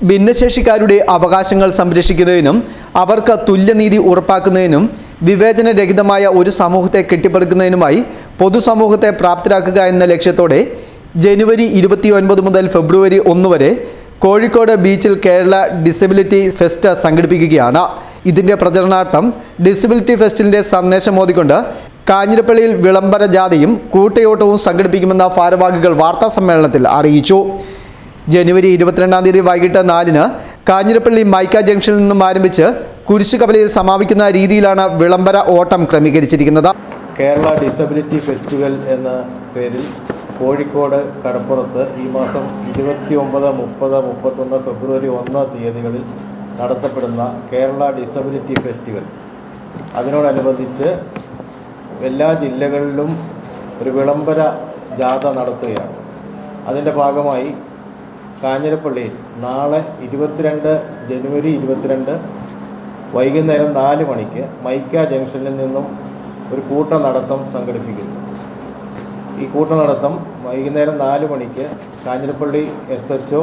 ഭിന്നശേഷിക്കാരുടെ അവകാശങ്ങൾ സംരക്ഷിക്കുന്നതിനും അവർക്ക് തുല്യനീതി ഉറപ്പാക്കുന്നതിനും വിവേചനരഹിതമായ ഒരു സമൂഹത്തെ കെട്ടിപ്പടുക്കുന്നതിനുമായി പൊതുസമൂഹത്തെ പ്രാപ്തരാക്കുക എന്ന ലക്ഷ്യത്തോടെ ജനുവരി 29 മുതൽ ഫെബ്രുവരി 1 വരെ കോഴിക്കോട് ബീച്ചിൽ കേരള ഡിസബിലിറ്റി ഫെസ്റ്റ് സംഘടിപ്പിക്കുകയാണ്. ഇതിൻ്റെ പ്രചരണാർത്ഥം ഡിസബിലിറ്റി ഫെസ്റ്റിൻ്റെ സന്ദേശം മോദിക്കൊണ്ട് കാഞ്ഞിരപ്പള്ളിയിൽ വിളംബര ജാഥയും കൂട്ടയോട്ടവും സംഘടിപ്പിക്കുമെന്ന ഭാരവാഹികൾ വാർത്താസമ്മേളനത്തിൽ അറിയിച്ചു. ജനുവരി 22-ാം തീയതി വൈകിട്ട് 4-ന് കാഞ്ഞിരപ്പള്ളി മൈക്ക ജംഗ്ഷനിൽ നിന്നും ആരംഭിച്ച് കുരിശുകവലയിൽ സമാപിക്കുന്ന രീതിയിലാണ് വിളംബര ഓട്ടം ക്രമീകരിച്ചിരിക്കുന്നത്. കേരള ഡിസബിലിറ്റി ഫെസ്റ്റിവൽ എന്ന പേരിൽ കോഴിക്കോട് കടപ്പുറത്ത് ഈ മാസം 29, 30, 31 ഫെബ്രുവരി 1 തീയതികളിൽ നടത്തപ്പെടുന്ന കേരള ഡിസബിലിറ്റി ഫെസ്റ്റിവൽ, അതിനോടനുബന്ധിച്ച് എല്ലാ ജില്ലകളിലും ഒരു വിളംബര ജാഥ നടത്തുകയാണ്. അതിൻ്റെ ഭാഗമായി കാഞ്ഞിരപ്പള്ളിയിൽ നാളെ ജനുവരി 22 വൈകുന്നേരം 4 മണിക്ക് മൈക്ക ജംഗ്ഷനിൽ നിന്നും ഒരു കൂട്ടനടത്തം സംഘടിപ്പിക്കുന്നു. ഈ കൂട്ടനടത്തം വൈകുന്നേരം 4 മണിക്ക് കാഞ്ഞിരപ്പള്ളി SHO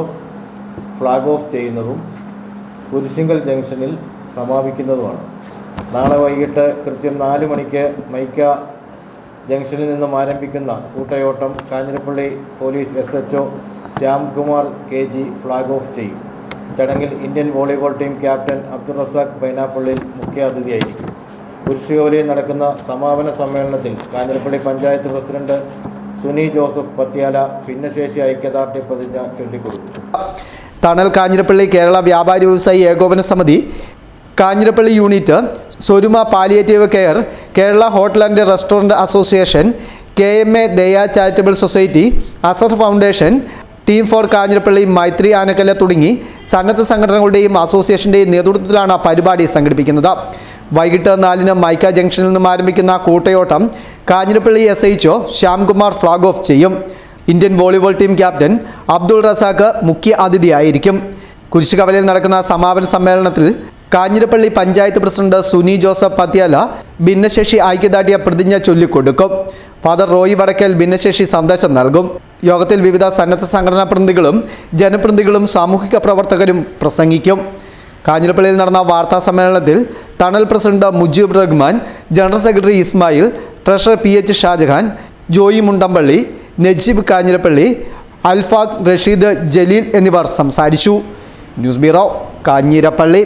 ഫ്ലാഗ് ഓഫ് ചെയ്യുന്നതും കുരിശിങ്കൽ ജംഗ്ഷനിൽ സമാപിക്കുന്നതുമാണ്. നാളെ വൈകിട്ട് കൃത്യം 4 മണിക്ക് മൈക്ക ജംഗ്ഷനിൽ നിന്നും ആരംഭിക്കുന്ന കൂട്ടയോട്ടം Kanjirappally police SHO Shyamkumar KG flag off ചെയ്യും. ചടങ്ങിൽ Indian volleyball team captain Abdul Razak പൈനാപ്പള്ളിയിൽ മുഖ്യാതിഥിയായിരിക്കും. കുരിശുകവലയിൽ നടക്കുന്ന സമാപന സമ്മേളനത്തിൽ കാഞ്ഞിരപ്പള്ളി പഞ്ചായത്ത് പ്രസിഡന്റ് സുനി ജോസഫ് പത്യാല ഭിന്നശേഷി ഐക്യദാർഢ്യ പ്രതിജ്ഞ ചൊല്ലിക്കൊടുത്തു. തണൽ കാഞ്ഞിരപ്പള്ളി കേരള വ്യാപാരി വ്യവസായി ഏകോപന സമിതി, Kanjirappally unit, Swaruma palliative care, Kerala hotel and restaurant association, KMA ദയ ചാരിറ്റബിൾ സൊസൈറ്റി, അസർ ഫൗണ്ടേഷൻ, ടീം ഫോർ കാഞ്ഞിരപ്പള്ളി, മൈത്രി ആനക്കല തുടങ്ങി സന്നദ്ധ സംഘടനകളുടെയും അസോസിയേഷൻ്റെയും നേതൃത്വത്തിലാണ് പരിപാടി സംഘടിപ്പിക്കുന്നത്. വൈകിട്ട് 4-ന് മൈക്ക ജംഗ്ഷനിൽ നിന്നും ആരംഭിക്കുന്ന കൂട്ടയോട്ടം Kanjirappally SHO Shyamkumar flag off ചെയ്യും. Indian volleyball team captain Abdul Razak മുഖ്യ അതിഥിയായിരിക്കും. കുരിശുകവലയിൽ നടക്കുന്ന സമാപന സമ്മേളനത്തിൽ കാഞ്ഞിരപ്പള്ളി പഞ്ചായത്ത് പ്രസിഡന്റ് സുനി ജോസഫ് പത്യാല ഭിന്നശേഷി ഐക്യദാർഢ്യ പ്രതിജ്ഞ ചൊല്ലിക്കൊടുക്കും. ഫാദർ റോയി വടക്കൽ ഭിന്നശേഷി സന്ദേശം നൽകും. യോഗത്തിൽ വിവിധ സന്നദ്ധ സംഘടനാ പ്രതിനിധികളും ജനപ്രതിനിധികളും സാമൂഹിക പ്രവർത്തകരും പ്രസംഗിക്കും. കാഞ്ഞിരപ്പള്ളിയിൽ നടന്ന വാർത്താ സമ്മേളനത്തിൽ Thanal president Mujeeb Rahman, general secretary Ismail, treasurer PH Shajahan, Joy Mundampally, Najeeb Kanjirappally, Alfaq, Rasheed, Jaleel എന്നിവർ സംസാരിച്ചു. News bureau, Kanjirappally.